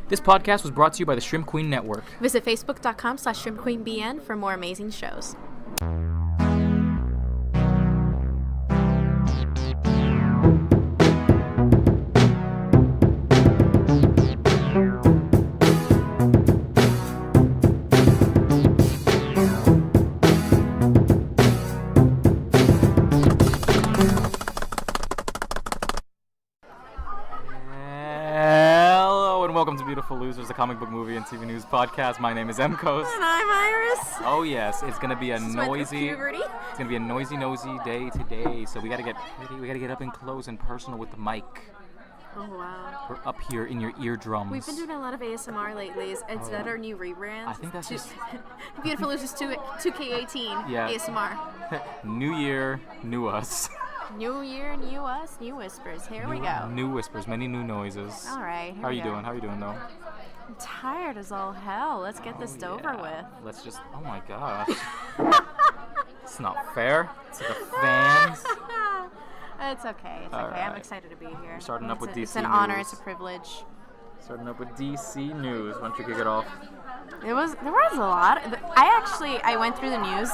This podcast was brought to you by the Shrimp Queen Network. Visit facebook.com/shrimpqueenbn for more amazing shows. Beautiful Losers, the comic book movie and TV news podcast. My name is Emkos. And I'm Iris. Oh yes, it's gonna be a noisy. Puberty. It's gonna be a nosy day today. So we gotta get up and close and personal with the mic. Oh wow. We're up here in your eardrums. We've been doing a lot of ASMR lately. Is that our new rebrand? I think that's just Beautiful Losers 2K18 yeah. ASMR. New year, new us. New year, new us, new whispers. Here we go. New whispers, many new noises. All right. How are you doing? How are you doing, though? I'm tired as all hell. Let's get this over with. Let's just. Oh my gosh. It's not fair. It's like the fans. It's okay. It's all okay. right. I'm excited to be here. We're starting up with DC news. It's an honor. It's a privilege. Starting up with DC news. Why don't you kick it off? There was a lot. I went through the news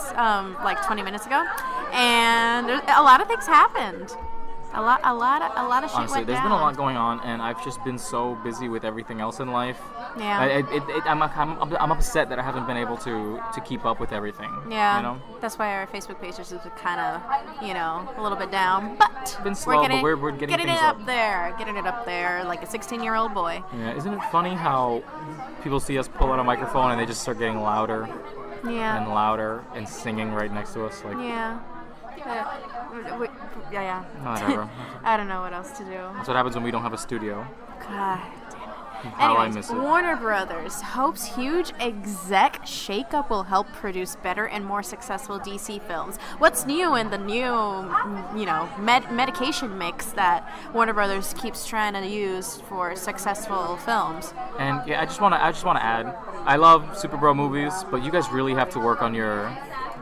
like 20 minutes ago, and a lot of things happened. A lot of shit Honestly, went there's down. been a lot going on, and I've just been so busy with everything else in life. Yeah. I'm upset that I haven't been able to keep up with everything. Yeah. You know? That's why our Facebook page is kind of, a little bit down. But been slow, but we're getting things up there. Getting it up there like a 16-year-old boy. Yeah. Isn't it funny how people see us pull out a microphone and they just start getting louder and louder and singing right next to us? Like. Yeah. Yeah. Whatever. I don't know what else to do. That's what happens when we don't have a studio. God damn it. How I miss it. Warner Brothers hopes huge exec shakeup will help produce better and more successful DC films. What's new in the new, medication mix that Warner Brothers keeps trying to use for successful films? And yeah, I just want to add, I love Super Bro movies, but you guys really have to work on your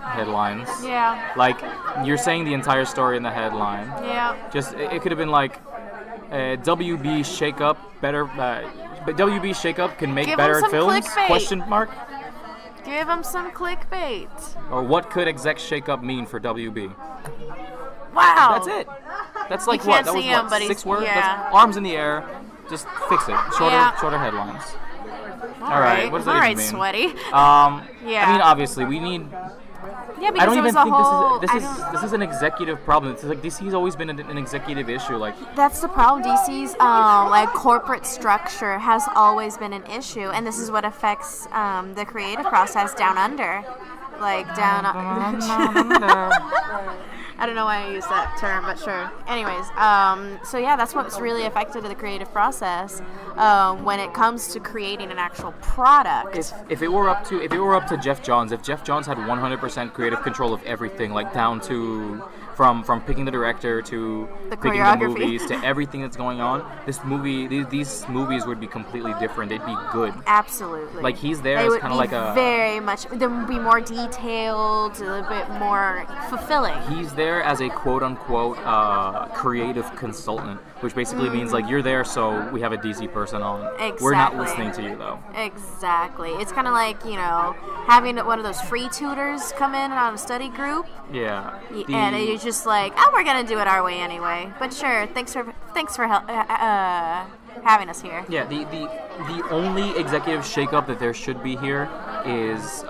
headlines. Yeah. Like, you're saying the entire story in the headline. Yeah. Just, it could have been like, WB shakeup better, but WB shakeup can make better films? Clickbait. Question mark. Give them some clickbait. Or what could exec shakeup mean for WB? Wow. That's it. That's like you what? Can't That was see what? him, but 6 words? Yeah. That's arms in the air. Just fix it. Shorter headlines. All right. What does that even mean? Sweaty. Yeah. I mean, obviously, we need. Yeah, because I don't even think whole, this is an executive problem. It's like DC's always been an executive issue. Like that's the problem. DC's corporate structure has always been an issue, and this is what affects the creative process down under. I don't know why I use that term, but sure. Anyways, so yeah, that's what's really affected the creative process when it comes to creating an actual product. If it were up to Jeff Johns, if Jeff Johns had 100% creative control of everything, like down to from picking the director to picking the movies to everything that's going on, these movies would be completely different. They'd be good. Absolutely. Like he's there as kind of like a very much. They would be more detailed, a little bit more fulfilling. He's there as a quote unquote creative consultant, which basically means like you're there, so we have a DC person on. Exactly. We're not listening to you though. Exactly. It's kind of like having one of those free tutors come in on a study group. Yeah. And you're just like, we're gonna do it our way anyway. But sure, thanks for having us here. Yeah. The only executive shakeup that there should be here is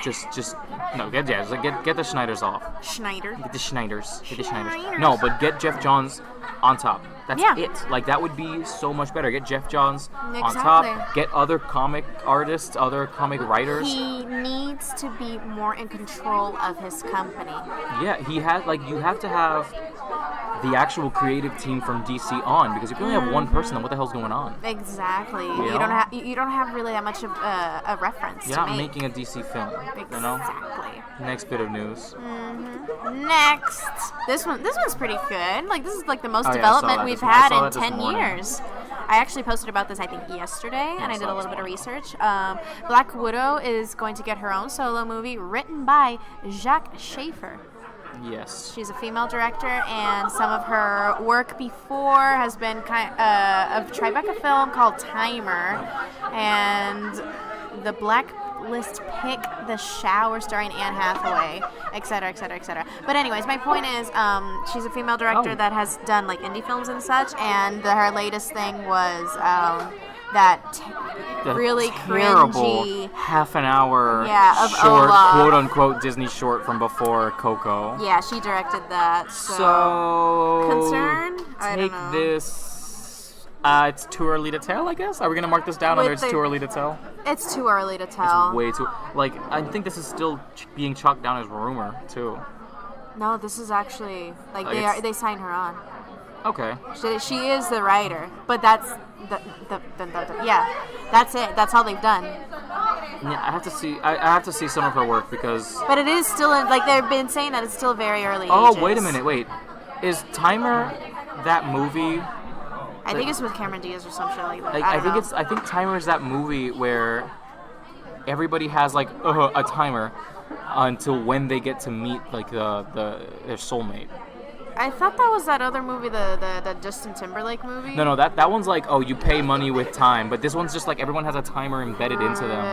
just get the Schneiders off. Get the Schneiders. No, but get Jeff Johns on top. That's it. Like that would be so much better. Get Jeff Johns on top. Get other comic artists, other comic writers. He needs to be more in control of his company. Yeah, he has. Like you have to have the actual creative team from DC on, because if you only have one person, then what the hell's going on? Exactly. You don't have really that much of a reference. You're not making a DC film. Exactly. Next bit of news. Mm-hmm. Next, this one's pretty good. Like this is like the most development we've had in 10 years. I actually posted about this, I think, yesterday, and I did a little bit of research. Black Widow is going to get her own solo movie written by Jack Schaefer. Yes. She's a female director, and some of her work before has been a Tribeca film called Timer, and The Blacklist Pick, The Shower starring Anne Hathaway, etc., etc., etc. But anyways, my point is, she's a female director that has done like indie films and such, and her latest thing was that really terrible cringy half an hour of short, Olaf. quote unquote Disney short from before Coco. Yeah, she directed that. So concerned? I don't know. Take this. It's too early to tell, I guess. Are we gonna mark this down under it's too early to tell? It's too early to tell. It's way too. Like, I think this is still being chalked down as rumor too. No, this is actually like they signed her on. Okay. She is the writer, but that's that's it. That's all they've done. Yeah, I have to see. I have to see some of her work because. But it is still like they've been saying that it's still very early. Oh, ages. wait a minute. Wait, is Timer that movie? I think it's with Cameron Diaz or some shit like that. I think Timer is that movie where everybody has like a timer until when they get to meet like their soulmate. I thought that was that other movie, the Justin Timberlake movie. No, that one's like, oh, you pay money with time, but this one's just like everyone has a timer embedded into them.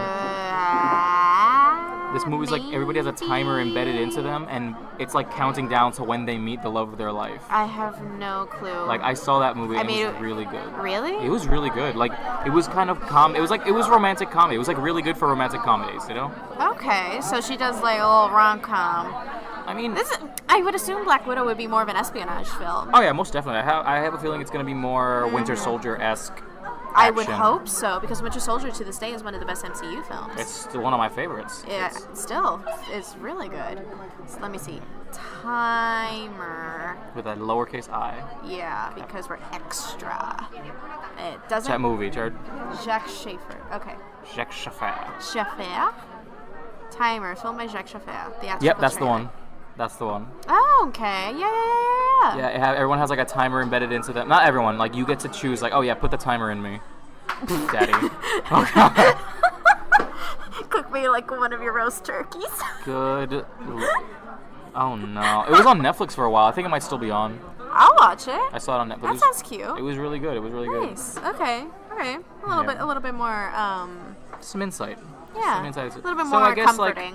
This movie's like everybody has a timer embedded into them, and it's like counting down to when they meet the love of their life. I have no clue. Like I saw that movie, and it was really good. Really? It was really good. Like it was kind of it was romantic comedy. It was like really good for romantic comedies, you know? Okay, so she does like a little rom-com. I mean, I would assume Black Widow would be more of an espionage film. Oh yeah, most definitely. I have a feeling it's going to be more Winter Soldier-esque. I would hope so, because Winter Soldier to this day is one of the best MCU films. It's still one of my favorites. Yeah, it's really good. So let me see. Timer. With a lowercase I. Yeah, because we're extra. It doesn't. That movie, Jared. Jacques Schaeffer. Okay. Jacques Schaeffer. Schaeffer. Timer, filmed by Jacques Schaeffer. Yep, that's the one. That's the one. Oh, okay. Yeah. Yeah, everyone has like a timer embedded into them. Not everyone. Like you get to choose. Like, oh yeah, put the timer in me, Daddy. Oh god. Cook me like one of your roast turkeys. Good. Oh no, it was on Netflix for a while. I think it might still be on. I'll watch it. I saw it on Netflix. That sounds cute. It was really good. Nice. Okay. Alright. A little bit more. Some insight. Yeah. Some insight. A little bit more comforting.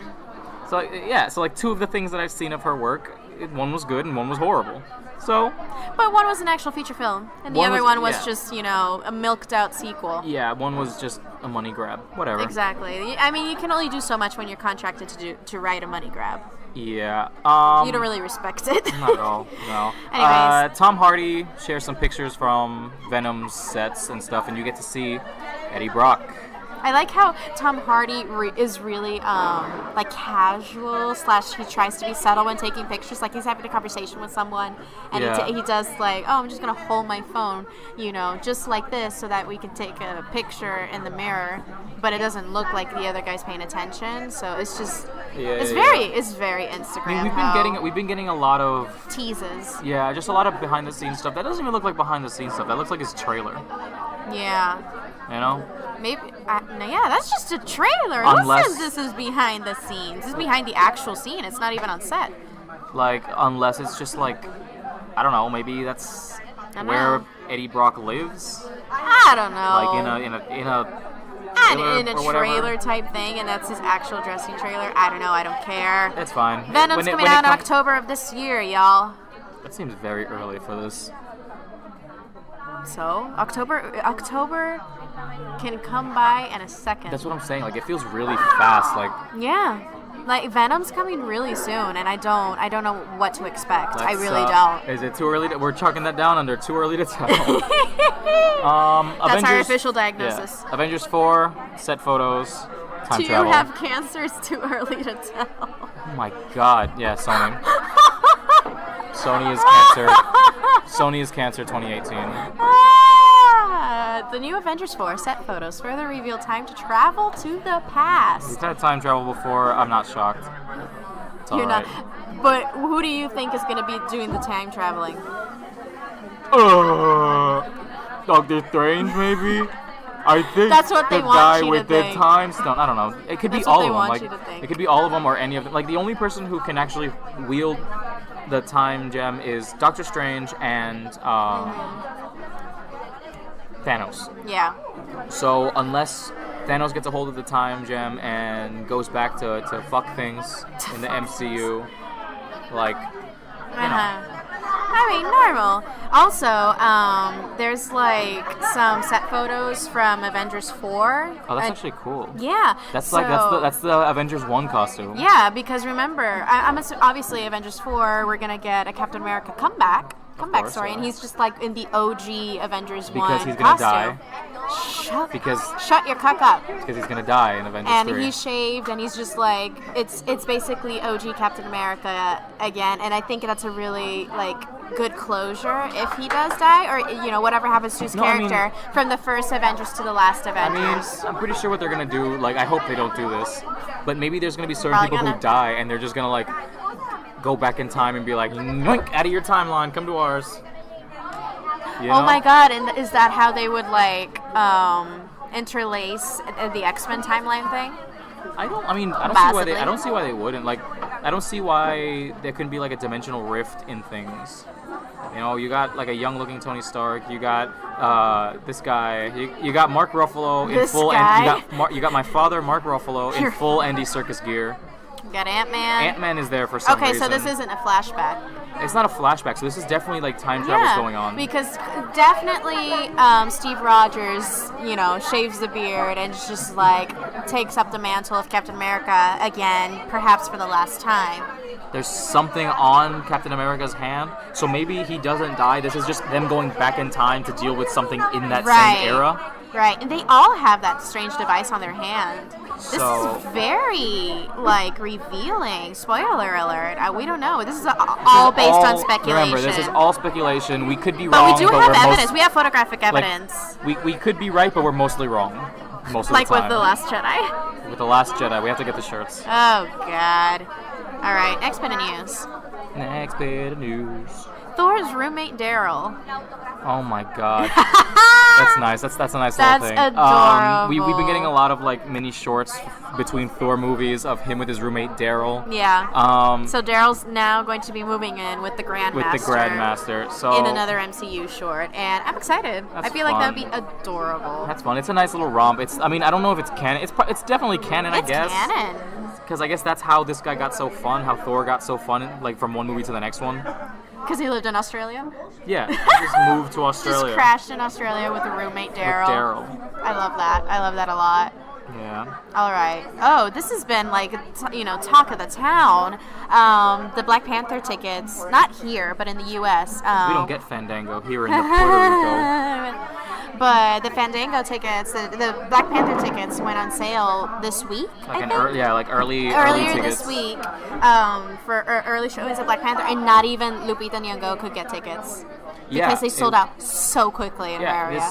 So two of the things that I've seen of her work, one was good and one was horrible. So. But one was an actual feature film, and the other one was just, a milked out sequel. Yeah, one was just a money grab. Whatever. Exactly. I mean, you can only do so much when you're contracted to write a money grab. Yeah. You don't really respect it. Not at all. No. Anyways. Tom Hardy shares some pictures from Venom's sets and stuff, and you get to see Eddie Brock. I like how Tom Hardy is really like casual / he tries to be subtle when taking pictures. Like he's having a conversation with someone, and he does like, oh, I'm just gonna hold my phone, just like this, so that we can take a picture in the mirror, but it doesn't look like the other guy's paying attention. So it's just it's very Instagram. I mean, we've been getting a lot of teases. Yeah, just a lot of behind the scenes stuff. That doesn't even look like behind the scenes stuff. That looks like his trailer. Yeah. Maybe. That's just a trailer. Unless who says this is behind the scenes? This is behind the actual scene. It's not even on set. Like, unless it's just like, I don't know. Maybe that's where Eddie Brock lives. I don't know. Like in a trailer type thing, and that's his actual dressing trailer. I don't know. I don't care. It's fine. Venom's coming out in October of this year, y'all. That seems very early for this. So October can come by in a second. That's what I'm saying. Like it feels really fast. Like like Venom's coming really soon, and I don't know what to expect. I really don't. Is it too early? We're chalking that down under too early to tell. That's our official diagnosis. Yeah. Avengers 4 set photos. Time travel. Do you have cancer? It's too early to tell. Oh my God! Yeah, Sony. Sony is cancer. Sony is cancer 2018. The new Avengers 4 set photos further reveal time to travel to the past. We've had time travel before. I'm not shocked. It's You're not. But who do you think is going to be doing the time traveling? Doctor Strange, maybe? I think that's what they the want guy you with to the think. time stone. I don't know. It could that's be all what of them. Want like you to think. It could be all of them or any of them. Like the only person who can actually wield the time gem is Doctor Strange and Thanos. Yeah. So unless Thanos gets a hold of the time gem and goes back to fuck things in the MCU, like, you know. I mean, normal. Also, there's like some set photos from Avengers 4. Oh, that's actually cool. Yeah. That's the Avengers 1 costume. Yeah, because remember, obviously Avengers 4, we're gonna get a Captain America comeback story, yeah. And he's just like in the OG Avengers 1 because he's gonna costume. die. Shut your cuck up. Because he's gonna die in Avengers 3. And he's shaved, and he's just like it's basically OG Captain America again, and I think that's a really like good closure if he does die, or whatever happens to his character from the first Avengers to the last Avengers. I'm pretty sure what they're gonna do. Like, I hope they don't do this, but maybe there's gonna be certain people who die, and they're just gonna like go back in time and be like, yoink, out of your timeline, come to ours. You know? Oh my god, and is that how they would like interlace the X-Men timeline thing? I don't see why they wouldn't. Like, I don't see why there couldn't be like a dimensional rift in things. You got like a young-looking Tony Stark. You got this guy. You got Mark Ruffalo in full. You got my father, Mark Ruffalo, in full Andy Serkis gear. You got Ant-Man. Ant-Man is there for some reason. Okay, so this isn't a flashback. It's not a flashback, so this is definitely like time travel's going on. Because definitely Steve Rogers, shaves the beard and just like takes up the mantle of Captain America again, perhaps for the last time. There's something on Captain America's hand, so maybe he doesn't die. This is just them going back in time to deal with something in that same era. Right, and they all have that strange device on their hand. This is very, like, revealing. Spoiler alert. We don't know. This is all based on speculation. Remember, this is all speculation. We could be wrong, but we do have evidence. We have photographic evidence. We could be right, but we're mostly wrong. Most of the time. Like with The Last Jedi? With The Last Jedi. We have to get the shirts. Oh, God. All right, next bit of news. Next bit of news. Thor's roommate, Daryl. Oh, my God. That's nice. That's a nice little thing. That's adorable. We've been getting a lot of like mini shorts between Thor movies of him with his roommate Daryl. Yeah. So Daryl's now going to be moving in with the Grandmaster. So in another MCU short, and I'm excited. I feel like that'd be adorable. That's fun. It's a nice little romp. I don't know if it's canon. It's definitely canon. I guess. It's canon. Because I guess that's how this guy got so fun. How Thor got so fun, like from one movie to the next one. Because he lived in Australia? Yeah, he just moved to Australia. Just crashed in Australia with a roommate, Daryl. I love that. I love that a lot. Yeah. All right. Oh, this has been like, talk of the town. The Black Panther tickets, not here, but in the U.S. We don't get Fandango here in Puerto Rico. But the Fandango tickets, the Black Panther tickets went on sale this week. Earlier tickets. This week for early showings of Black Panther, and not even Lupita Nyong'o could get tickets. Because they sold out so quickly in America.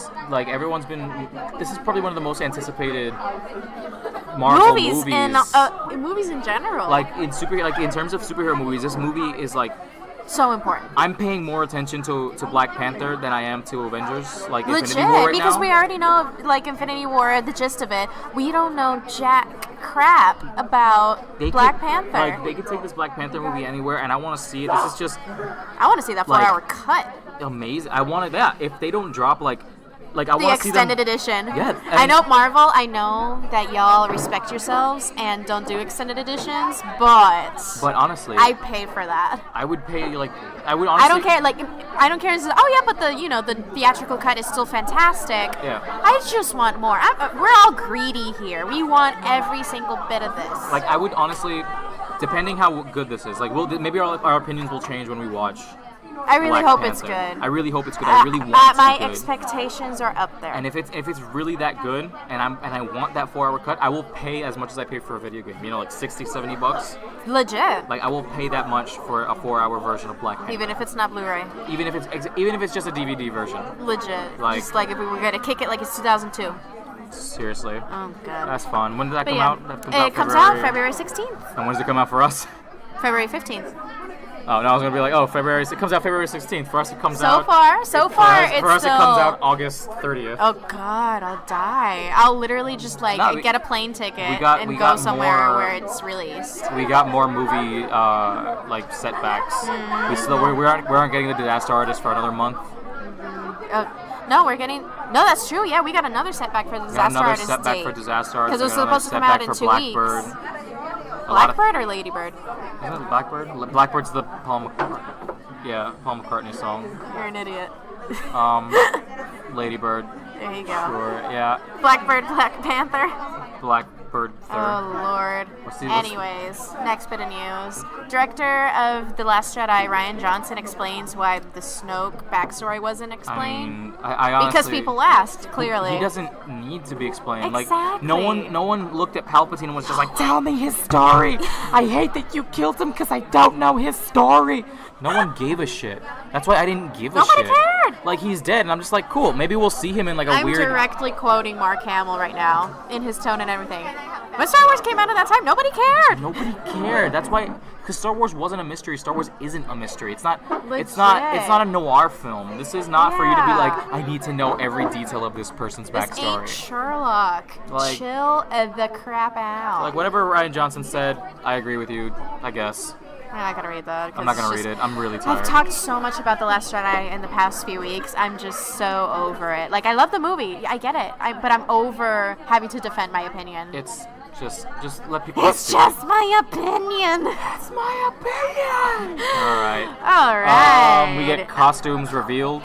This is probably one of the most anticipated Marvel movies. Movies in general. Like in terms of superhero movies, this movie is like so important. I'm paying more attention to Black Panther than I am to Avengers, like Legit, Infinity War right because now. We already know like Infinity War, the gist of it. We don't know jack crap about Black Panther. Like they could take this Black Panther movie anywhere, and I want to see it. This is just. I want to see that 4-hour cut. Amazing. I wanted that. If they don't drop I want to see the extended edition. Yeah. I know Marvel. I know that y'all respect yourselves and don't do extended editions, but honestly, I pay for that. I would pay I would honestly. I don't care. I don't care. But the theatrical cut is still fantastic. Yeah. I just want more. We're all greedy here. We want every single bit of this. I would honestly, depending how good this is, maybe our opinions will change when we watch. I really hope it's good. I really hope it's good. I really want it to be my good. expectations are up there. And if it's really that good, and I want that 4-hour cut, I will pay as much as I pay for a video game. Like $60-$70. Legit. I will pay that much for a 4-hour version of Black Panther. Even if it's not Blu-ray. Even if it's just a DVD version. Legit. Just if we were gonna kick it like it's 2002. Seriously. Oh god. That's fun. When did that come out? It comes out February 16th. And when does it come out for us? February 15th. Oh, no, I was going to be like, February. It comes out February 16th. For us, it comes So out. far, For us, it's it comes out August 30th. Oh, God, I'll die. I'll literally just, get a plane ticket and go somewhere where it's released. We got more movie, setbacks. We aren't getting the Disaster Artist for another month. No, we're getting... No, that's true. Yeah, we got another setback for the Disaster Artist date. Setback for Disaster Artist. Because it was supposed to come out in 2 weeks. Blackbird or Ladybird? Isn't it Blackbird? Blackbird's the Paul McCartney song. You're an idiot. Ladybird. There you go. Sure, yeah. Blackbird, Black Panther. Blackbird third. Oh, Lord. Anyways, next bit of news. Director of The Last Jedi, Rian Johnson, explains why the Snoke backstory wasn't explained. I honestly, because people asked, clearly. He doesn't need to be explained. Exactly. No one looked at Palpatine and was just like, tell me his story. I hate that you killed him because I don't know his story. No one gave a shit. That's why I didn't give a shit. Nobody cared. Like, he's dead, and I'm just like, cool. Maybe we'll see him in weird... I'm directly quoting Mark Hamill right now, in his tone and everything. When Star Wars came out at that time, nobody cared. Nobody cared. That's why, because Star Wars wasn't a mystery. Star Wars isn't a mystery. It's not. Legit. It's not a noir film. This is not for you to be like, I need to know every detail of this person's backstory. This ain't Sherlock. Chill the crap out. Whatever Rian Johnson said, I agree with you. I guess. I'm not gonna read that. I'm not gonna read it. I'm really tired. I've talked so much about The Last Jedi in the past few weeks. I'm just so over it. I love the movie. I get it. But I'm over having to defend my opinion. It's just let people. It's just my opinion. It's my opinion. All right. We get costumes revealed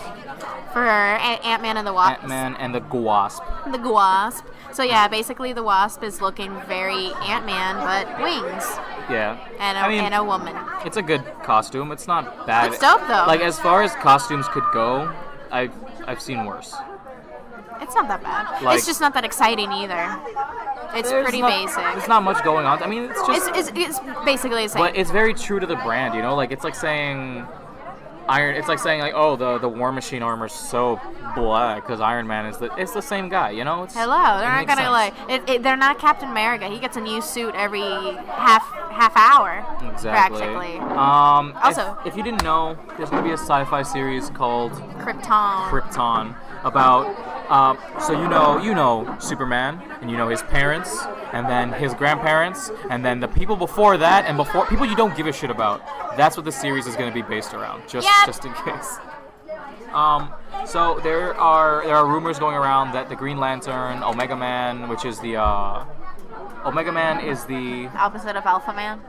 for Ant-Man and the Wasp. Ant-Man and the Wasp. The Wasp. So yeah, basically the Wasp is looking very Ant-Man, but wings. Yeah. And a woman. It's a good costume. It's not bad. It's dope though. As far as costumes could go, I've seen worse. It's not that bad. It's just not that exciting either. It's pretty basic. There's not much going on. I mean, it's just... It's basically the same. But it's very true to the brand, you know? It's like saying... It's like saying, the War Machine armor's so black because Iron Man is it's the same guy, you know? Hello, they're not gonna they're not Captain America. He gets a new suit every half hour. Exactly. Practically. Also, if you didn't know, there's gonna be a sci-fi series called Krypton about so you know Superman, and you know his parents, and then his grandparents, and then the people before that, and before people you don't give a shit about. That's what the series is going to be based around, just in case. So there are rumors going around that the Green Lantern, Omega Man, which is the Omega Man is the opposite of Alpha Man.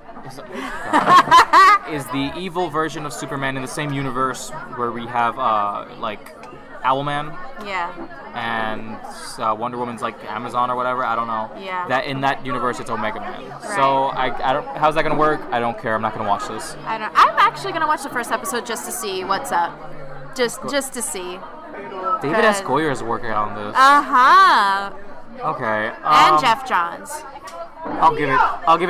Is the evil version of Superman in the same universe where we have Owlman. Yeah. And Wonder Woman's Amazon or whatever. I don't know. Yeah. That in that universe it's Omega Man. Right. So I don't. How's that gonna work? I don't care. I'm not gonna watch this. I'm actually gonna watch the first episode just to see what's up. Just to see. David S. Goyer is working on this. Okay. And Jeff Johns. I'll give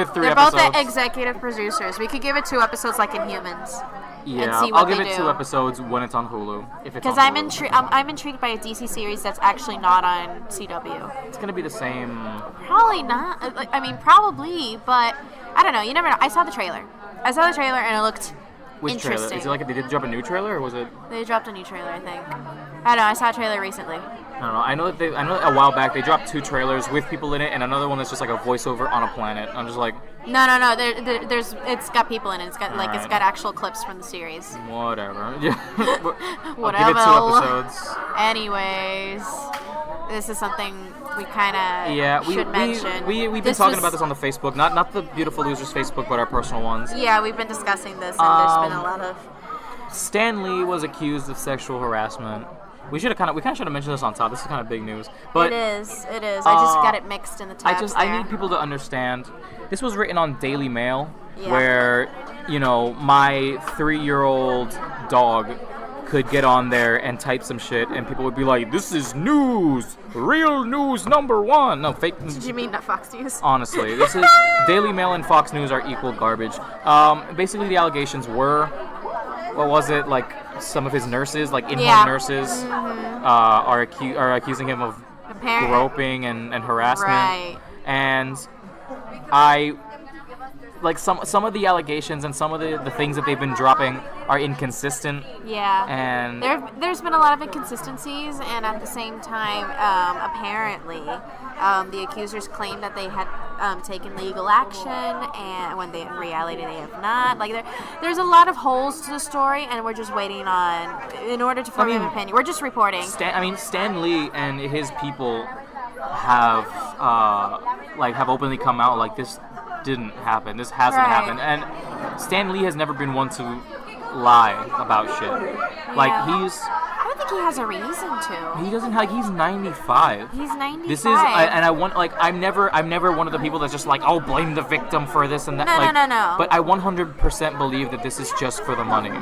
it 3 episodes. They're both the executive producers. We could give it 2 episodes like in Humans. Yeah, and see I'll give it 2 episodes when it's on Hulu. Because I'm intrigued by a DC series that's actually not on CW. It's gonna be the same. Probably not. Probably, but I don't know. You never know. I saw the trailer and it looked Which trailer? Is it they did drop a new trailer, or was it? They dropped a new trailer, I think. I don't know. I saw a trailer recently. I don't know. I know that a while back they dropped 2 trailers with people in it, and another one that's just a voiceover on a planet. I'm just like. No. It's got people in it. It's got it's got actual clips from the series. Whatever. Whatever. I'll give it 2 episodes. Anyways, this is something we kind of should mention. We've been talking about this on the Facebook, not the Beautiful Losers Facebook, but our personal ones. Yeah, we've been discussing this, and there's been a lot of. Stan Lee was accused of sexual harassment. We should have mentioned this on top. This is kind of big news. But it is. I just got it mixed in the tabs I need people to understand. This was written on Daily Mail, where my 3-year-old dog could get on there and type some shit, and people would be like, "This is news, real news #1." No, fake news. Did you mean not Fox News? Honestly, this is Daily Mail and Fox News are equal garbage. Basically, the allegations were, what was it, some of his nurses, in-home nurses, are accusing him of groping and harassment. Right. And I like some of the allegations and some of the things that they've been dropping are inconsistent. Yeah. And there's been a lot of inconsistencies, and at the same time, apparently, the accusers claim that they had taken legal action, and when in reality they have not. Like there's a lot of holes to the story, and we're just waiting on, in order to form an opinion. We're just reporting. Stan Lee and his people have openly come out like this didn't happen. This hasn't happened, and Stan Lee has never been one to lie about shit. Like I don't think he has a reason to. He doesn't have. He's 95. He's 95. This is, I'm never one of the people that's just like, oh, blame the victim for this and that. No. But I 100% believe that this is just for the money.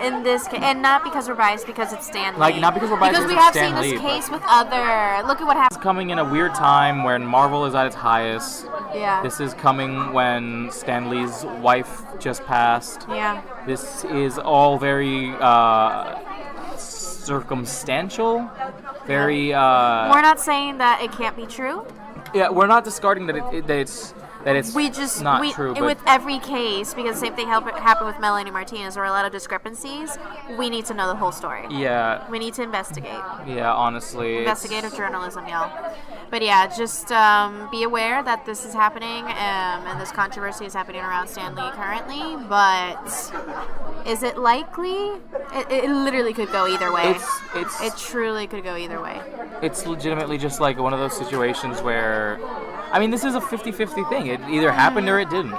In this case, and not because we're biased, because it's Stan Lee. Like, not because we're biased, because we have seen this case with other. Look at what happened. It's coming in a weird time when Marvel is at its highest. Yeah. This is coming when Stan Lee's wife just passed. Yeah. This is all very circumstantial. Very. We're not saying that it can't be true. Yeah, we're not discarding that it's not true. But with every case, because the same thing happened with Melanie Martinez, there were a lot of discrepancies. We need to know the whole story. Yeah. We need to investigate. Yeah, honestly. Investigative journalism, y'all. But yeah, just be aware that this is happening, and this controversy is happening around Stan Lee currently. But is it likely? It literally could go either way. It truly could go either way. It's legitimately just like one of those situations where, I mean, this is a 50-50 thing. It either happened or it didn't.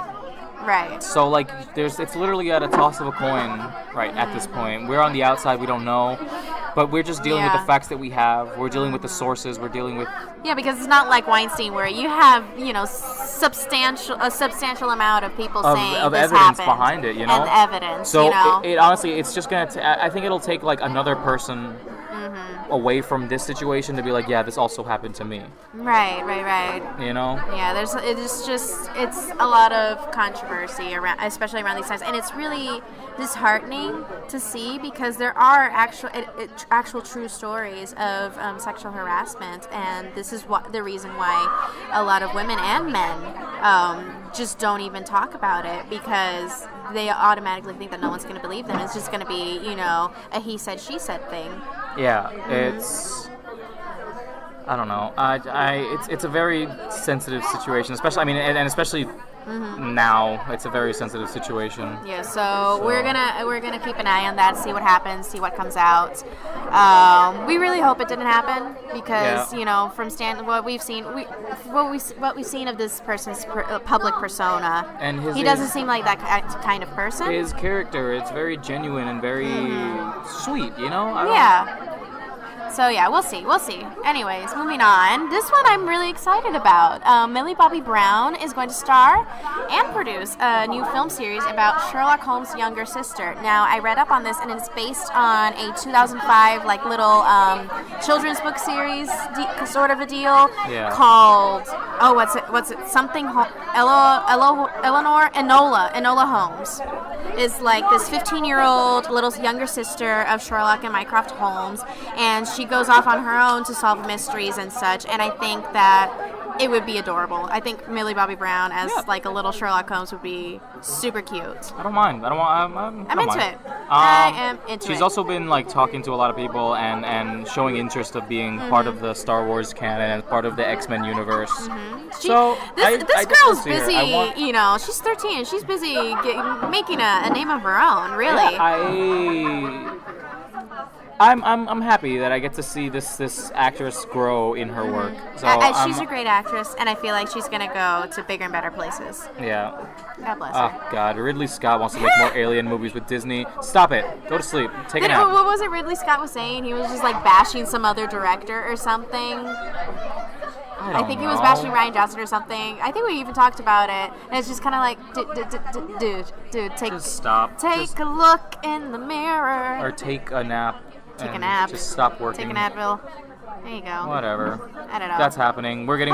Right. So like, it's literally at a toss of a coin, right? At this point, we're on the outside. We don't know, but we're just dealing with the facts that we have. We're dealing with the sources. We're dealing with. Yeah, because it's not like Weinstein, where you have a substantial amount of people saying of this evidence happened, behind it, and evidence. So it honestly, it's just gonna. I think it'll take like another person away from this situation to be like, yeah, this also happened to me. Right. Yeah, it's a lot of controversy around, especially around these times, and it's really disheartening to see, because there are actual true stories of sexual harassment, and this is the reason why a lot of women and men just don't even talk about it, because they automatically think that no one's going to believe them. It's just going to be, a he said, she said thing. Yeah, it's. I don't know. It's a very sensitive situation, especially. I mean, and especially now, it's a very sensitive situation. Yeah. So we're gonna keep an eye on that, see what happens, see what comes out. We really hope it didn't happen, because from what we've seen, what we've seen of this person's public persona, and he doesn't seem like that kind of person. His character, it's very genuine and very sweet. So yeah, we'll see. Anyways, moving on. This one I'm really excited about. Millie Bobby Brown is going to star and produce a new film series about Sherlock Holmes' younger sister. Now, I read up on this, and it's based on a 2005 little children's book series sort of a deal called what's it? Something Enola Holmes is like this 15-year-old little younger sister of Sherlock and Mycroft Holmes, and she goes off on her own to solve mysteries and such, and I think that it would be adorable. I think Millie Bobby Brown as like a little Sherlock Holmes would be super cute. I don't mind. I'm into it. I am into it. She's also been talking to a lot of people and showing interest of being part of the Star Wars canon and part of the X-Men universe. This girl's busy. She's 13. She's busy making a name of her own. Really. Yeah, I'm happy that I get to see this actress grow in her work. So she's a great actress, and I feel like she's gonna go to bigger and better places. Yeah. God bless her. Oh God, Ridley Scott wants to make more alien movies with Disney. Stop it. Go to sleep. Take a nap. What was it Ridley Scott was saying? He was just bashing some other director or something. I think he was bashing Rian Johnson or something. I think we even talked about it. And it's just kind of like, dude, just stop. Take a look in the mirror. Or take a nap. Take a nap. Just stop working. Take an Advil. There you go. Whatever. I don't know. That's happening. We're getting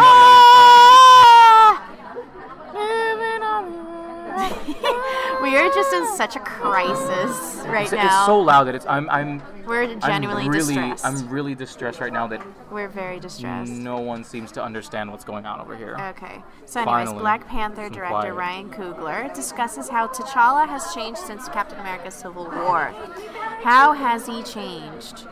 We are just in such a crisis right now. It's so loud that I'm We're genuinely distressed. I'm really distressed right now that we're very distressed. no one seems to understand what's going on over here. Okay. So anyways, Finally, Black Panther director quiet. Ryan Coogler discusses how T'Challa has changed since Captain America's Civil War. How has he changed?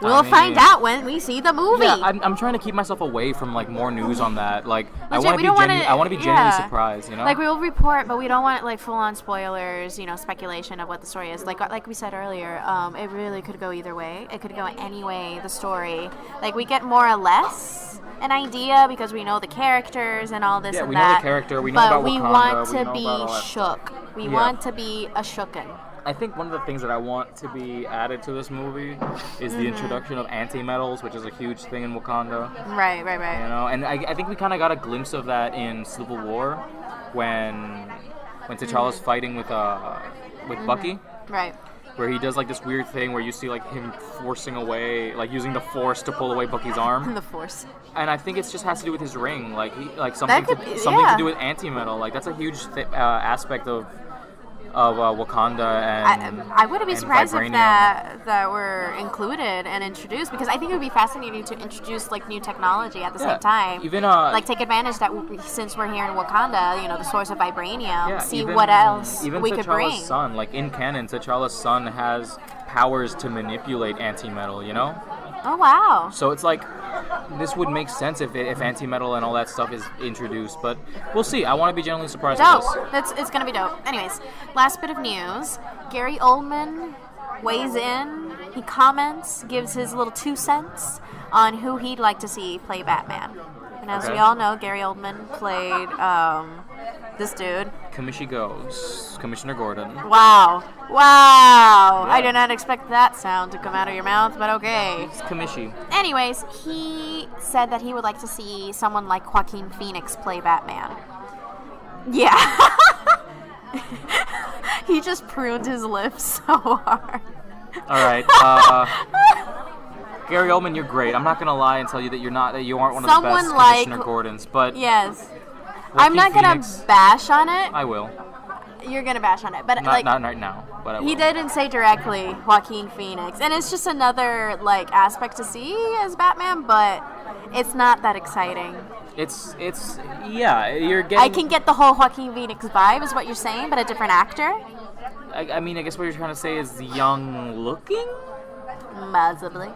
We'll find out when we see the movie. Yeah, I'm trying to keep myself away from like more news on that. Like I Legit, want to be genuinely surprised, you know? Like we will report, but we don't want like full-on spoilers, speculation of what the story is. Like we said earlier, it really could go either way. It could go any way, the story. Like we get more or less an idea because we know the characters and all this and we that. know the character, we know about Wakanda, but we want we to know be about all that shook. stuff. We want to be a shooken. I think one of the things that I want to be added to this movie is the introduction of anti-metals, which is a huge thing in Wakanda. Right. You know, and I think we kind of got a glimpse of that in Civil War when T'Challa's fighting with Bucky. Right. Where he does like this weird thing where you see like him forcing away, like using the Force to pull away Bucky's arm. The Force. And I think it just has to do with his ring, like something to do with anti-metal. Like that's a huge aspect of Wakanda and I wouldn't be surprised if vibranium. that were included and introduced, because I think it would be fascinating to introduce like new technology at the same time. Even like take advantage that since we're here in Wakanda, the source of vibranium, see even, what else even we could bring. T'Challa's son, like in canon, T'Challa's son has powers to manipulate anti-metal, Oh wow. So it's like this would make sense if anti-metal and all that stuff is introduced, but we'll see. I want to be genuinely surprised with this. It's gonna be dope. Anyways, last bit of news. Gary Oldman weighs in. He comments, gives his little 2 cents on who he'd like to see play Batman. And as we all know, Gary Oldman played this dude. Commissioner Gordon. Wow. Yeah. I did not expect that sound to come out of your mouth, but okay. It's Commishy. Anyways, he said that he would like to see someone like Joaquin Phoenix play Batman. Yeah. He just pruned his lips so hard. All right. Gary Oldman, you're great. I'm not gonna lie and tell you that you aren't one of the best Commissioner Gordons, but yes. I'm not gonna bash on it. I will. You're gonna bash on it, but not right now. But I will. He didn't say directly Joaquin Phoenix, and it's just another aspect to see as Batman, but it's not that exciting. It's you're getting. I can get the whole Joaquin Phoenix vibe, is what you're saying, but a different actor. I mean, I guess what you're trying to say is young looking. Possibly.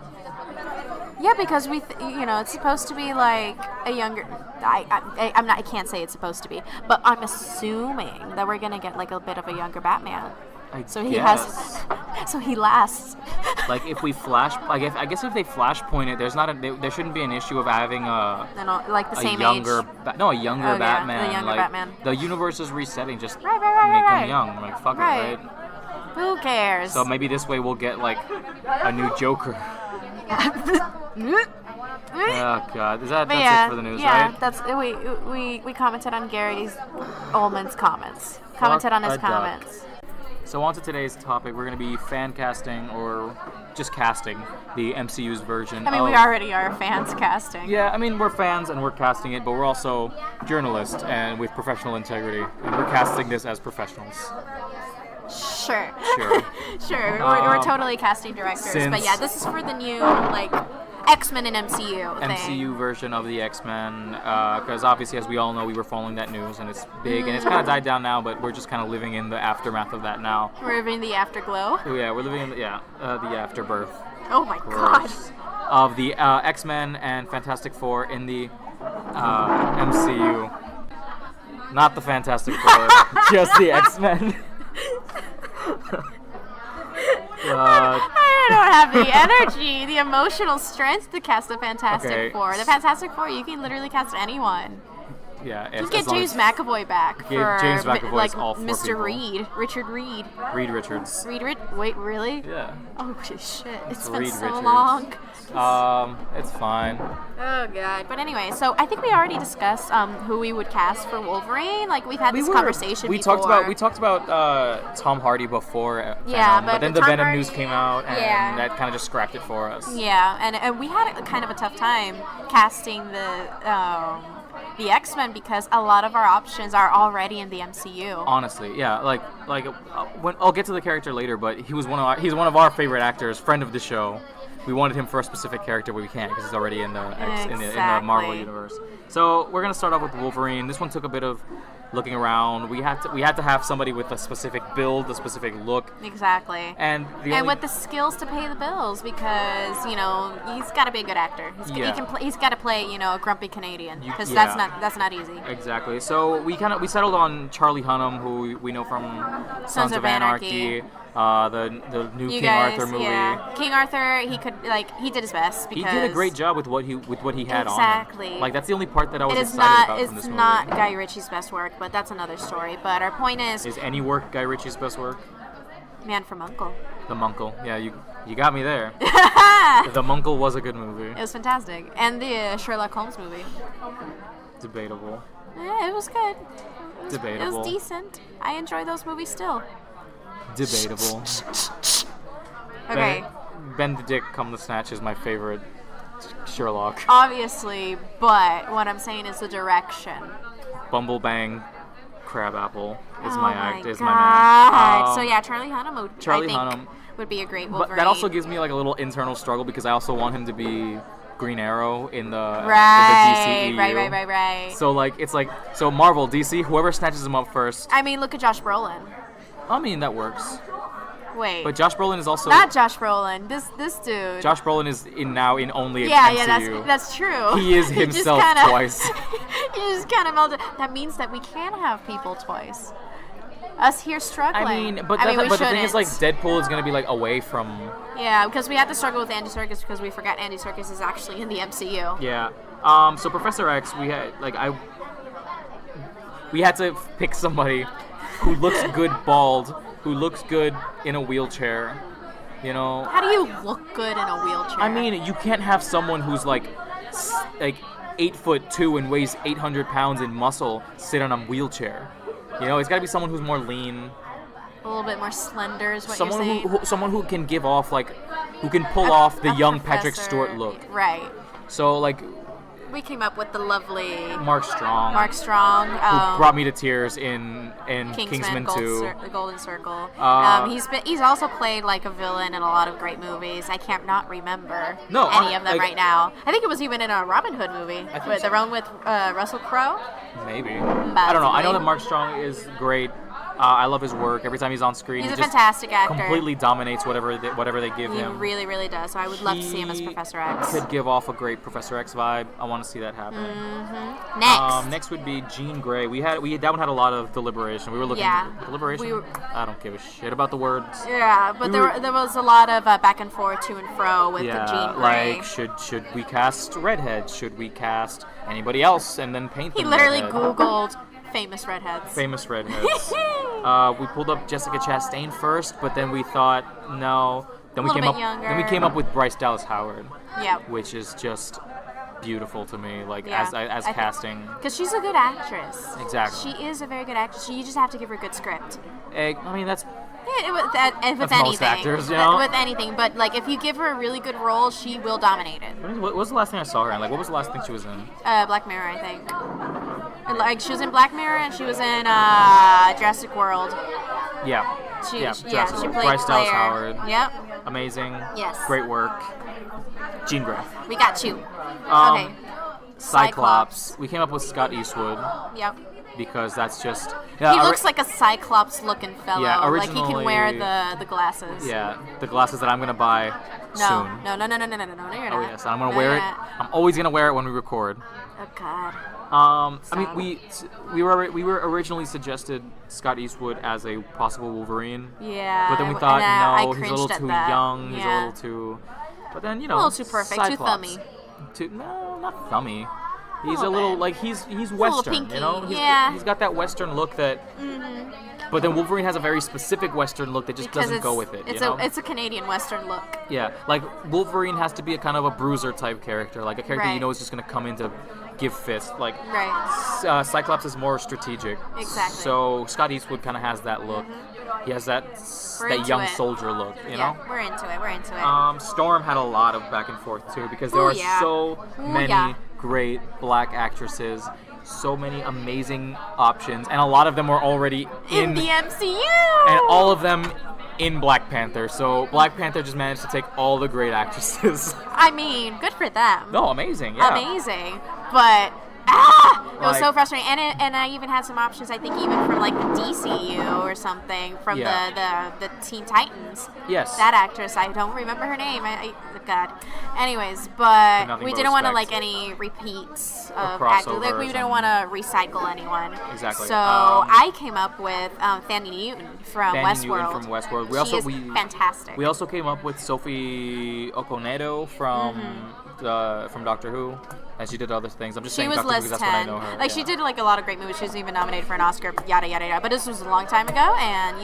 Yeah, because it's supposed to be like a younger. I can't say it's supposed to be, but I'm assuming that we're gonna get like a bit of a younger Batman. So he lasts. Like if we I guess if they flashpoint it, there shouldn't be an issue of having the same younger, age. A younger Batman. The younger Batman. The universe is resetting. Just right. make him young. Like fuck it, right? Who cares? So maybe this way we'll get like a new Joker. Oh God, that's it for the news, right? Yeah, that's we commented on Gary Oldman's comments. Commented on his comments. So on to today's topic, we're going to be fan casting or just casting the MCU's version. I mean, we already are fans casting. Yeah, I mean, we're fans and we're casting it, but we're also journalists and with professional integrity, and we're casting this as professionals. Sure. Sure. We're totally casting directors, but yeah, this is for the new X-Men and MCU thing. MCU version of the X-Men, because obviously, as we all know, we were following that news, and it's big, and it's kind of died down now, but we're just kind of living in the aftermath of that now. We're living in the afterglow. Oh, yeah, we're living in the afterbirth. Oh my God. Of the X-Men and Fantastic Four in the MCU. Not the Fantastic Four, just the X-Men. I don't have the energy, the emotional strength to cast the Fantastic Four. The Fantastic Four, you can literally cast anyone. Yeah, you get James McAvoy back for James McAvoy's all four Mr. people. Reed, Richard Reed. Reed Richards. Wait, really? Yeah. Oh shit! It's been Reed so Richards. long. It's fine. Oh God! But anyway, so I think we already discussed who we would cast for Wolverine. Like we've had this conversation. We before. talked about Tom Hardy before. Yeah, Venom, but then the Tom Venom Hardy, news came out, and that kind of just scrapped it for us. Yeah, and we had kind of a tough time casting the the X-Men because a lot of our options are already in the MCU. Honestly, yeah. When I'll get to the character later, but he's one of our favorite actors, friend of the show. We wanted him for a specific character, but we can't because he's already in the Marvel universe. So we're gonna start off with Wolverine. This one took a bit of looking around. We had to have somebody with a specific build, a specific look. Exactly. And with the skills to pay the bills, because he's got to be a good actor. He's got to play a grumpy Canadian, because that's not easy. Exactly. So we settled on Charlie Hunnam, who we know from Sons of Anarchy. The new King Arthur movie. Yeah. King Arthur, he did his best because he did a great job with what he had on. Exactly. Like, that's the only part that I was excited about from this movie. It's not Guy Ritchie's best work, but that's another story. But our point is any work Guy Ritchie's best work? Man from U.N.C.L.E. The Munkle. Yeah, you got me there. The Munkle was a good movie. It was fantastic. And the Sherlock Holmes movie. Debatable. Yeah, it was good. Debatable. It was decent. I enjoy those movies still. Debatable. Okay. Benedict Cumberbatch is my favorite Sherlock. Obviously, but what I'm saying is the direction. Bumblebang Crabapple is my my man. So yeah, Charlie Hunnam would be a great Wolverine. But that also gives me like a little internal struggle because I also want him to be Green Arrow in the DCEU. Right. So Marvel, DC, whoever snatches him up first. I mean, look at Josh Brolin. I mean, that works. Wait. But Josh Brolin is also not Josh Brolin. This dude. Josh Brolin is in only MCU. Yeah, that's true. He is himself twice. He just kind of melted. That means that we can have people twice. Us here struggling. But the thing is, like, Deadpool is gonna be like away from. Yeah, because we had to struggle with Andy Serkis because we forgot Andy Serkis is actually in the MCU. Yeah. So Professor X, we had to pick somebody who looks good bald, who looks good in a wheelchair, How do you look good in a wheelchair? I mean, you can't have someone who's like 8'2" and weighs 800 pounds in muscle sit on a wheelchair. It's got to be someone who's more lean. A little bit more slender is what you're saying? Someone who can give off, who can pull off the young Patrick Stewart look. Right. So, we came up with the lovely Mark Strong. Who brought me to tears in Kingsman 2. The Golden Circle. He's also played a villain in a lot of great movies. I can't not remember any of them right now. I think it was even in a Robin Hood movie. The one with Russell Crowe. Maybe. I don't know. I know that Mark Strong is great. I love his work. Every time he's on screen, he's he a fantastic actor. Completely dominates whatever they give him. He really, really does. So I would love to see him as Professor X. Could give off a great Professor X vibe. I want to see that happen. Mm-hmm. Next would be Jean Grey. That one had a lot of deliberation. We were looking deliberation. I don't give a shit about the words. Yeah, but there was a lot of back and forth, to and fro with the Jean Grey. Should we cast redheads? Should we cast anybody else and then paint them? He literally redhead? Googled famous redheads. We pulled up Jessica Chastain first, but then we thought no. Then we came up with Bryce Dallas Howard. Yeah. Which is just beautiful to me, as casting. Because she's a good actress. Exactly. She is a very good actress. You just have to give her a good script. That's. With anything. Most actors, With anything, but if you give her a really good role, she will dominate it. What was the last thing I saw her in? What was the last thing she was in? Black Mirror, I think. She was in Black Mirror and she was in Jurassic World. Yeah. She played Bryce Dallas Howard. Yep. Amazing. Yes. Great work. Jean Grey. We got two. Okay. Cyclops. We came up with Scott Eastwood. Yep. Because that's just... he looks like a Cyclops-looking fellow. Yeah, originally... he can wear the glasses. Yeah, the glasses that I'm going to buy soon. No, you're not. Oh, yes, I'm going to wear it. I'm always going to wear it when we record. Oh, God. We were originally suggested Scott Eastwood as a possible Wolverine. Yeah. But then we thought, no, he's a little too young. Yeah. He's a little too... But then, a little too perfect, Cyclops. too thummy. No, not thummy. He's a little he's Western, He's got that Western look that. Mm-hmm. But then Wolverine has a very specific Western look that just doesn't go with it. It's a Canadian Western look. Yeah, Wolverine has to be a kind of a bruiser type character, a character is just gonna come in to give fists. Right. Cyclops is more strategic. Exactly. So Scott Eastwood kind of has that look. Mm-hmm. He has that young soldier look. You know. We're into it. Storm had a lot of back and forth too because there are so many great black actresses so many amazing options, and a lot of them were already in the MCU, and all of them in Black Panther. So Black Panther just managed to take all the great actresses. I mean, good for them. No, amazing, yeah. Amazing, but it was so frustrating. And I even had some options, I think, even from like the DCU or something, from the Teen Titans. Yes. That actress, I don't remember her name. God. Anyways, but we didn't want to like any repeats of actors. Like, we didn't want to recycle anyone. Exactly. So I came up with Fanny Newton from Westworld. She is fantastic. We also came up with Sophie Okonedo from Doctor Who. And she did other things. I'm just saying Doctor Who because that's what I know her. Like, she did like a lot of great movies. She was even nominated for an Oscar, yada, yada, yada. But this was a long time ago, and,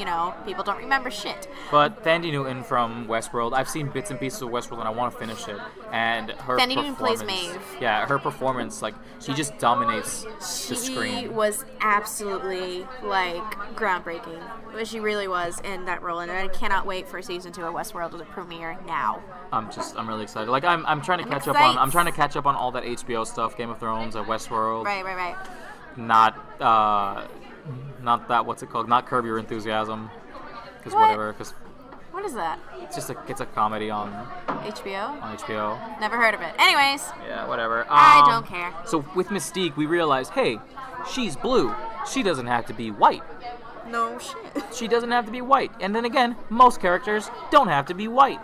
people don't remember shit. But Thandie Newton from Westworld, I've seen bits and pieces of Westworld, and I want to finish it. And her Thandie Newton plays Maeve. Yeah, her performance, like, she just dominates the screen. She was absolutely, like, groundbreaking. She really was in that role, and I cannot wait for season 2 of Westworld to premiere now. I'm really excited. Like, I'm trying to catch up on. I'm trying to catch up on all that HBO stuff, Game of Thrones, Westworld. Right. Not that, what's it called? Not Curb Your Enthusiasm. Because whatever. Because what is that? It's a comedy on HBO. On HBO. Never heard of it. Anyways. Yeah, whatever. I don't care. So with Mystique, we realized, hey, she's blue. She doesn't have to be white. No shit. She doesn't have to be white. And then again, most characters don't have to be white.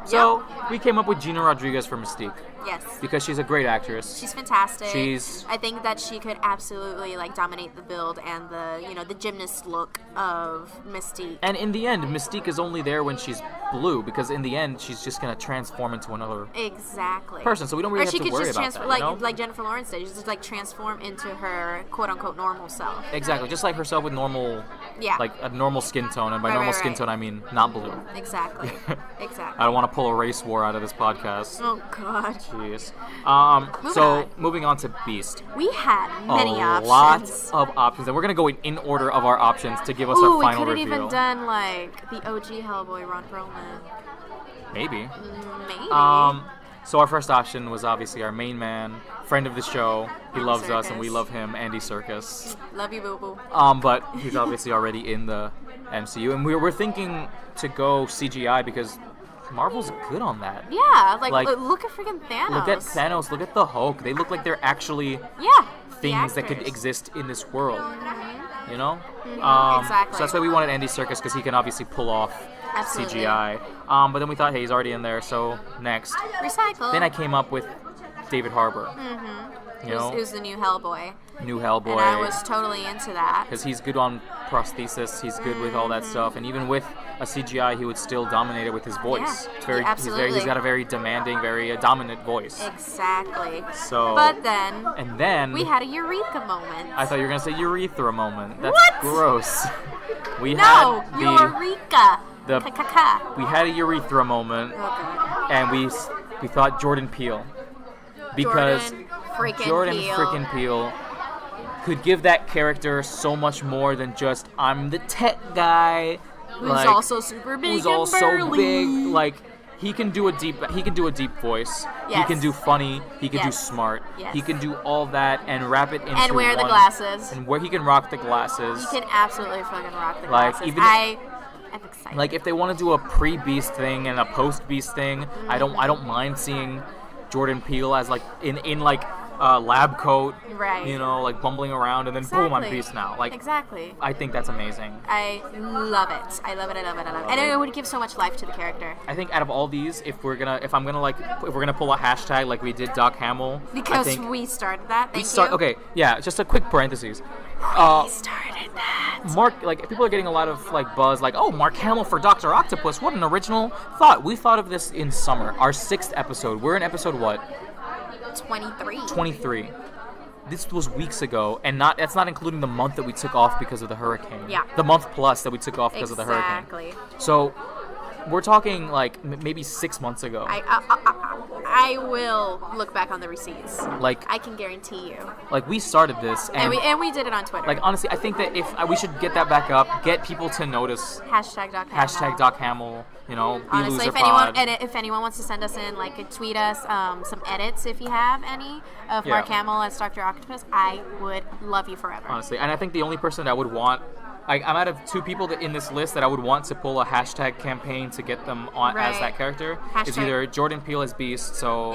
So we came up with Gina Rodriguez for Mystique. Yes. Because she's a great actress. She's fantastic. I think that she could absolutely like dominate the build and the gymnast look of Mystique. And in the end, Mystique is only there when she's blue, because in the end she's just gonna transform into another person. So we don't really have to worry about that. Like Jennifer Lawrence did, she just like transform into her quote unquote normal self. Exactly, just like herself with normal, like a normal skin tone, and by normal skin tone I mean not blue. Exactly. I don't want to pull a race war out of this podcast. Oh God. Jeez. Moving on to Beast. We had many options. Lots of options, and we're gonna go in order of our options to give us our final we reveal. could have even done like the OG Hellboy, Ron Perlman. Maybe. Maybe. So our first option was obviously our main man, friend of the show. He loves Serkis. us, and we love him, Andy Serkis. Love you, boo boo. But he's obviously already in the MCU, and we're thinking to go CGI because Marvel's good on that. Yeah, like look at freaking Thanos. Look at Thanos. Look at the Hulk. They look like they're actually things that could exist in this world. Mm-hmm. You know? Exactly. So that's why we wanted Andy Serkis, because he can obviously pull off CGI. But then we thought, hey, he's already in there, so next. Recycle. Then I came up with David Harbour. Mm-hmm. You know? Who's the new Hellboy. And I was totally into that. Because he's good on prosthesis, he's good with all that stuff, and even with a CGI, he would still dominate it with his voice. Yeah, He's got a very demanding, very dominant voice. Exactly. So. But then. We had a eureka moment. I thought you were gonna say urethra moment. That's what? Gross. Eureka. We had a urethra moment, and we thought Jordan Peele, because Jordan freaking Peele could give that character so much more than just I'm the tech guy who's also super big, who's also big. Like, he can do a deep voice. Yes. He can do funny. He can do smart. Yes. He can do all that and wrap it into and wear the glasses. And where he can rock the glasses. He can absolutely fucking rock the glasses. I'm excited. Like, if they want to do a pre-Beast thing and a post-Beast thing, I don't mind seeing Jordan Peele as like in like lab coat, right? You know, like bumbling around, and then boom, I'm Beast now. Like, exactly. I think that's amazing. I love it. I love it. And it would give so much life to the character. I think out of all these, if we're gonna pull a hashtag like we did Doc Hamill, because we started that. Okay, yeah. Just a quick parentheses. We started that. Like, people are getting a lot of like buzz, like, oh, Mark Hamill for Dr. Octopus. What an original thought. We thought of this in summer. Our 6th episode. We're in episode what? 23. This was weeks ago, and that's not including the month that we took off because of the hurricane. Yeah. The month plus that we took off because of the hurricane. Exactly. So we're talking like maybe 6 months ago. I will look back on the receipts. Like, I can guarantee you. Like, we started this, and we did it on Twitter. Like, honestly, I think that if we should get that back up, get people to notice. #DocHamill. #DocHamill. You know, honestly, if anyone wants to send us in, like, tweet us some edits if you have any of Mark Hamill as Dr. Octopus, I would love you forever. Honestly, and I think the only person that I would want, I'm out of 2 people in this list that I would want to pull a hashtag campaign to get them on as that character is either Jordan Peele as Beast, so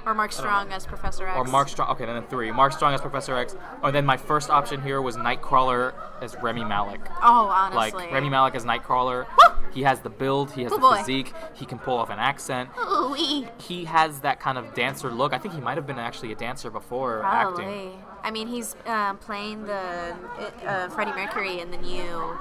or Mark Strong as Professor X. Or Mark Strong. Okay, then 3. Mark Strong as Professor X. Or then my first option here was Nightcrawler as Rami Malek. Oh, honestly. Like, Rami Malek as Nightcrawler. He has the build. He has the physique. He can pull off an accent. Ooh-wee. He has that kind of dancer look. I think he might have been actually a dancer before acting. I mean, he's playing the Freddie Mercury in the new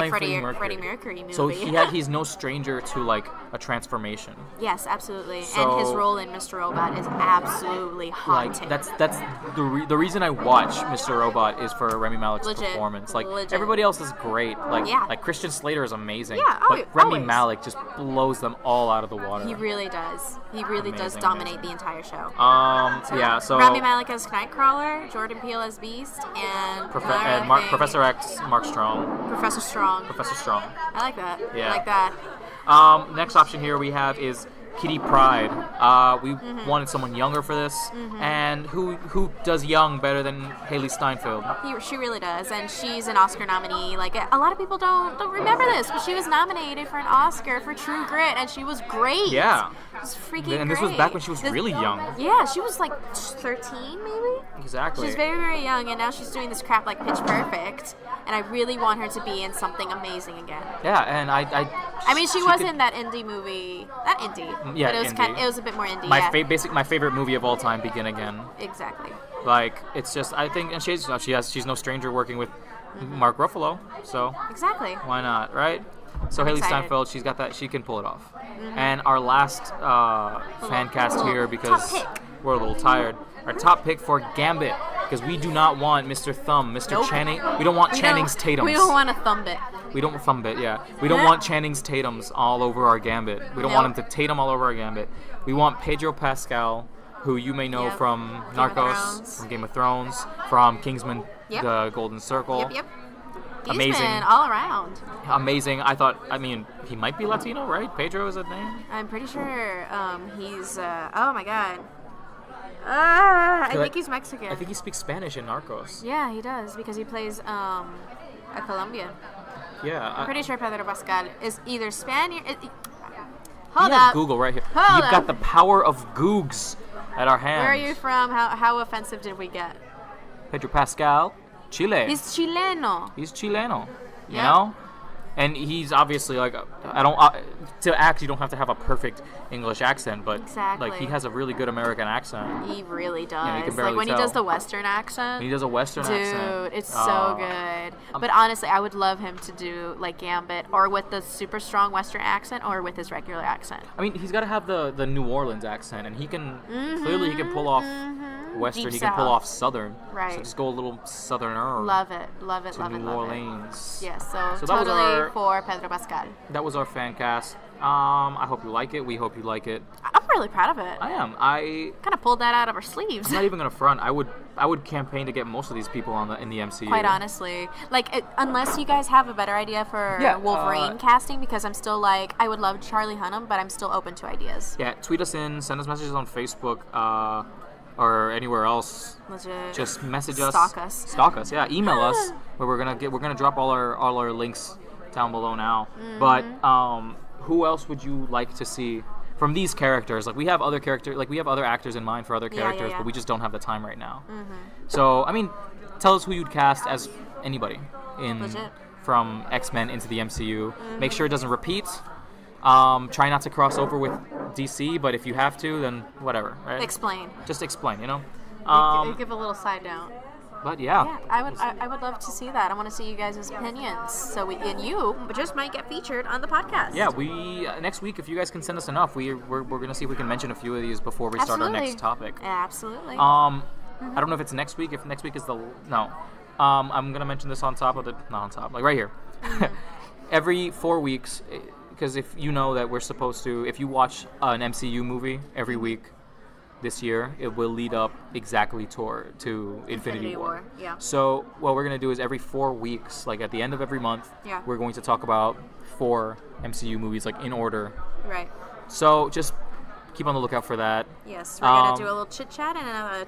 Freddie Mercury movie. So he's no stranger to like a transformation. Yes, absolutely. And his role in Mr. Robot is absolutely haunting. Like that's the reason I watch Mr. Robot is for Rami Malek's performance. Like everybody else is great. Like Christian Slater is amazing. Yeah, but Rami Malek just blows them all out of the water. He really does. He really does dominate the entire show. So Rami Malek as Nightcrawler, Jordan Peele as Beast, and Professor X, Mark Strong. Professor Strong. I like that. Yeah. I like that. Next option here we have is Kitty Pryde. We wanted someone younger for this, and who does young better than Haley Steinfeld? She really does, and she's an Oscar nominee. Like, a lot of people don't remember this, but she was nominated for an Oscar for True Grit, and she was great. Yeah. It was freaking great. And this was back when she was really young. Yeah, she was like 13, maybe? Exactly. She's very, very young, and now she's doing this crap like Pitch Perfect, and I really want her to be in something amazing again. Yeah, and I mean, she was in that indie movie. Not indie. Yeah, but it was indie. It was a bit more indie. My favorite movie of all time, Begin Again. Exactly. Like, it's just, I think, and she's no stranger working with Mark Ruffalo, so exactly. Why not, right? So Haley Steinfeld, she's got that, she can pull it off. And our last fan cast here, because we're a little tired. Our top pick for Gambit, because we do not want Mr. Thumb, Mr. Channing. We don't want Channing's Tatums. We don't want to thumb it. We don't thumb it, yeah. We don't want Channing's Tatums all over our Gambit. We don't want him to Tatum all over our Gambit. We want Pedro Pascal, who you may know from Narcos, from Game of Thrones, from Kingsman, The Golden Circle. Yep. Amazing. He's been all around. Amazing. I mean, he might be Latino, right? Pedro is that name? I'm pretty sure he's, oh my god. I think he's Mexican. I think he speaks Spanish in Narcos. Yeah, he does, because he plays a Colombian. Yeah. I'm pretty sure Pedro Pascal is either Spaniard. Hold up. Google right here. You've got the power of Googs at our hands. Where are you from? How offensive did we get? Pedro Pascal, Chile. He's Chileno. You know? And he's obviously like, to act, you don't have to have a perfect English accent, but like he has a really good American accent. He really does. You can barely like when he does the Western accent. When he does a Western accent. Dude, it's so good. But honestly, I would love him to do like Gambit, or with the super strong Western accent, or with his regular accent. I mean, he's got to have the New Orleans accent, and he can clearly he can pull off Western. Deep he can pull off Southern. Right. So just go a little Southerner. Love it. To New Orleans. Yes. So totally for Pedro Pascal. That was our fan cast. I hope you like it. We hope you like it. I'm really proud of it. I am. I kind of pulled that out of our sleeves. I'm not even gonna front. I would campaign to get most of these people in the MCU. Quite honestly, like unless you guys have a better idea for Wolverine casting, because I'm still like, I would love Charlie Hunnam, but I'm still open to ideas. Yeah, tweet us in, send us messages on Facebook, or anywhere else. Legit. Just message us. Stalk us. Yeah, email us. Where we're gonna drop all our links down below now. But who else would you like to see from these characters? Like we have other actors in mind for other characters, but we just don't have the time right now. So I mean, tell us who you'd cast as anybody from X-Men into the MCU. Make sure it doesn't repeat. Try not to cross over with DC, but if you have to, then whatever, right? Explain. Just explain, you know? Give a little side note. But yeah. I would love to see that. I want to see you guys' opinions. So you just might get featured on the podcast. Yeah, we next week, if you guys can send us enough, we're gonna see if we can mention a few of these before we start our next topic. Absolutely. I don't know if it's next week. If next week is I'm gonna mention this on top of not on top, like right here. Every 4 weeks, because if you know that we're supposed to, if you watch an MCU movie every week this year, it will lead up exactly to Infinity War. Yeah. So what we're going to do is every 4 weeks, like at the end of every month, we're going to talk about 4 MCU movies, like in order. Right. So just keep on the lookout for that. Yes, we're going to do a little chit-chat and a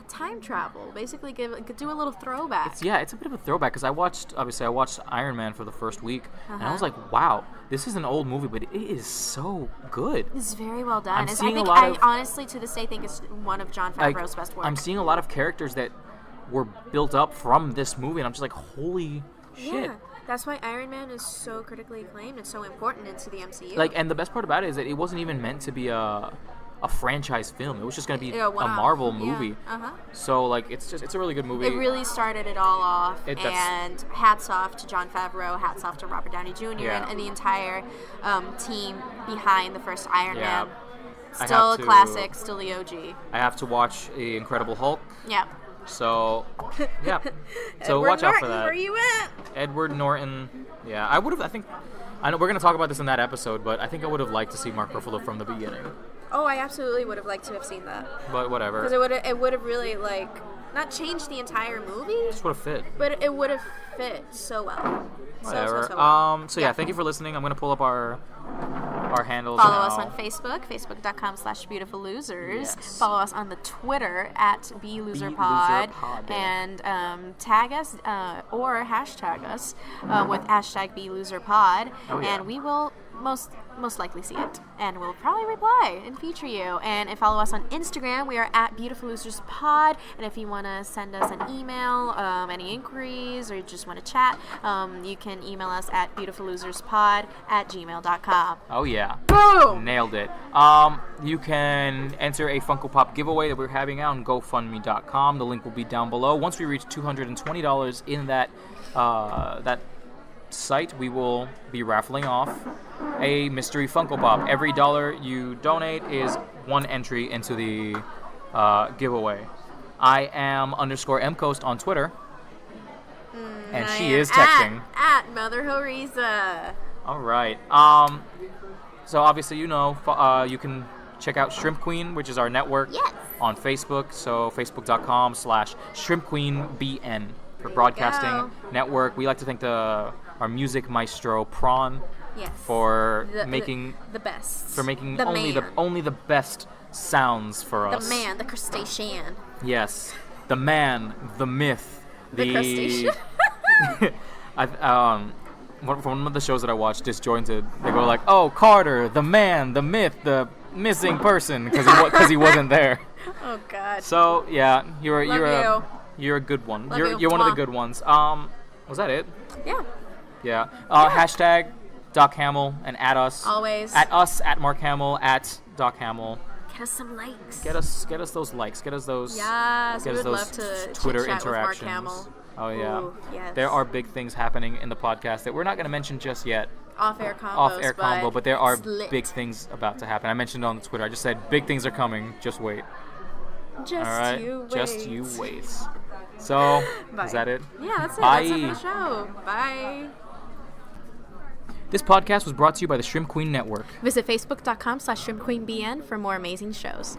time travel. Basically, do a little throwback. It's a bit of a throwback because I watched Iron Man for the first week, and I was like, wow, this is an old movie, but it is so good. It's very well done. I honestly, to this day, think it's one of Jon Favreau's best work. I'm seeing a lot of characters that were built up from this movie, and I'm just like, holy shit. Yeah. That's why Iron Man is so critically acclaimed and so important into the MCU. Like, and the best part about it is that it wasn't even meant to be a franchise film. It was just going to be a Marvel movie. Yeah. So, like, it's a really good movie. It really started it all off. And hats off to Jon Favreau, hats off to Robert Downey Jr. And the entire team behind the first Iron Man. Still a classic, still the OG. I have to watch The Incredible Hulk. Yeah. So, yeah. So watch out for that. Where you at? Edward Norton. Yeah, I know we're going to talk about this in that episode, but I think I would have liked to see Mark Ruffalo from the beginning. Oh, I absolutely would have liked to have seen that. But whatever. Because it would have really, like, not changed the entire movie. It just would have fit. But it would have fit so well. Whatever. So well. So thank you for listening. I'm going to pull up our handles. Follow us on Facebook, facebook.com/BeautifulLosers. Yes. Follow us on the Twitter at BeLoserPod. And tag us or hashtag us with hashtag BeLoserPod. Oh, yeah. And we will most likely see it, and we'll probably reply and feature you. And follow us on Instagram. We are at BeautifulLosersPod. And if you want to send us an email, any inquiries, or you just want to chat, you can email us at BeautifulLosersPod@gmail.com. Oh yeah, boom, nailed it. You can enter a Funko Pop giveaway that we're having out on GoFundMe.com. The link will be down below. Once we reach $220 in that site, we will be raffling off a mystery Funko Pop. Every dollar you donate is one entry into the giveaway. I am _MCoast on Twitter, and she is texting at Mother Horiza. All right. So obviously, you can check out Shrimp Queen, which is our network, on Facebook. So facebook.com/ShrimpQueenBN for broadcasting network. We like to thank our music maestro Prawn for making the best, for making only the best sounds for us. The man, the crustacean. Yes, the man, the myth, the crustacean. One of the shows that I watched, Disjointed, they go like, "Oh, Carter, the man, the myth, the missing person," because he wasn't there. Oh God. So yeah, you're a good one. You're one of the good ones. Was that it? Yeah. Yeah. Hashtag Doc Hamill and at us. Always. At us, at Mark Hamill, at Doc Hamill. Get us some likes. Get us those likes. Get us those. Yes, get we us would those love to Twitter chit-chat interactions. With Mark Hamill. Oh yeah. Ooh, yes. There are big things happening in the podcast that we're not going to mention just yet. Off-air combo, but there are big things about to happen. I mentioned on the Twitter. I just said big things are coming. Just wait. Just you wait. So, bye. Is that it? Yeah, that's it. Bye. That's it for the show. Bye. This podcast was brought to you by the Shrimp Queen Network. Visit facebook.com/ShrimpQueenBN for more amazing shows.